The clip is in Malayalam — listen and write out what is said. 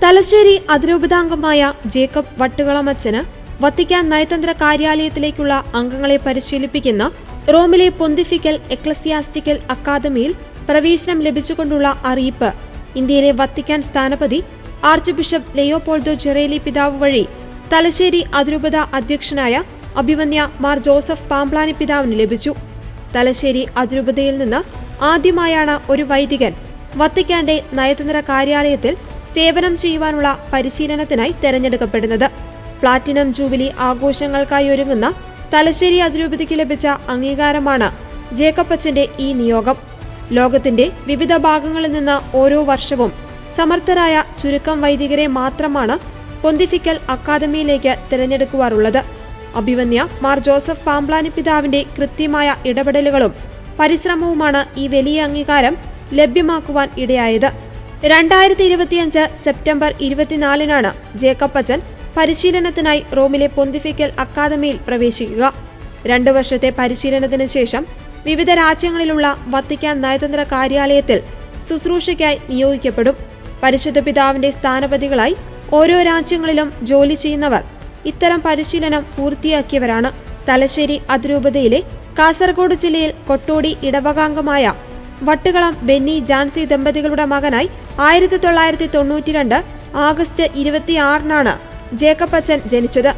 തലശ്ശേരി അതിരൂപതാംഗമായ ജേക്കബ് വട്ടുകളമച്ചന് വത്തിക്കാൻ നയതന്ത്ര കാര്യാലയത്തിലേക്കുള്ള അംഗങ്ങളെ പരിശീലിപ്പിക്കുന്ന റോമിലെ പൊന്തിഫിക്കൽ എക്ലസിയാസ്റ്റിക്കൽ അക്കാദമിയിൽ പ്രവേശനം ലഭിച്ചുകൊണ്ടുള്ള അറിയിപ്പ് ഇന്ത്യയിലെ വത്തിക്കാൻ സ്ഥാനപതി ആർച്ച് ബിഷപ്പ് ലെയോപോൾഡോ ജെറേലി പിതാവ് വഴി തലശ്ശേരി അതിരൂപത അധ്യക്ഷനായ അഭിമന്യ മാർ ജോസഫ് പാംപ്ലാനി പിതാവിന് ലഭിച്ചു. തലശ്ശേരി അതിരൂപതയിൽ നിന്ന് ആദ്യമായാണ് ഒരു വൈദികൻ വത്തിക്കാന്റെ നയതന്ത്ര കാര്യാലയത്തിൽ സേവനം ചെയ്യുവാനുള്ള പരിശീലനത്തിനായി തെരഞ്ഞെടുക്കപ്പെടുന്നത്. പ്ലാറ്റിനം ജൂബിലി ആഘോഷങ്ങൾക്കായി ഒരുങ്ങുന്ന തലശ്ശേരി അതിരൂപതയ്ക്ക് ലഭിച്ച അംഗീകാരമാണ് ജേക്കബച്ചന്റെ ഈ നിയോഗം. ലോകത്തിന്റെ വിവിധ ഭാഗങ്ങളിൽ നിന്ന് ഓരോ വർഷവും സമർത്ഥരായ ചുരുക്കം വൈദികരെ മാത്രമാണ് പൊന്തിഫിക്കൽ അക്കാദമിയിലേക്ക് തിരഞ്ഞെടുക്കുവാറുള്ളത്. അഭിമന്യ മാർ ജോസഫ് പാംപ്ലാനി പിതാവിന്റെ കൃത്യമായ ഇടപെടലുകളും പരിശ്രമവുമാണ് ഈ വലിയ അംഗീകാരം ലഭ്യമാക്കുവാൻ ഇടയായത്. 2025 സെപ്റ്റംബർ 24 ജേക്കബച്ചൻ പരിശീലനത്തിനായി റോമിലെ പൊന്തിഫിക്കൽ അക്കാദമിയിൽ പ്രവേശിക്കുക. 2 വർഷത്തെ പരിശീലനത്തിന് ശേഷം വിവിധ രാജ്യങ്ങളിലുള്ള വത്തിക്കാൻ നയതന്ത്ര കാര്യാലയത്തിൽ ശുശ്രൂഷയ്ക്കായി നിയോഗിക്കപ്പെടും. പരിശുദ്ധ പിതാവിന്റെ സ്ഥാനപതികളായി ഓരോ രാജ്യങ്ങളിലും ജോലി ചെയ്യുന്നവർ ഇത്തരം പരിശീലനം പൂർത്തിയാക്കിയവരാണ്. തലശ്ശേരി അതിരൂപതയിലെ കാസർഗോഡ് ജില്ലയിൽ കൊട്ടോടി ഇടവകാംഗമായ വട്ടുകളം ബെന്നി ജാൻസി ദമ്പതികളുടെ മകനായി 1992 ആഗസ്റ്റ് 26 ജേക്കബച്ചൻ ജനിച്ചത്.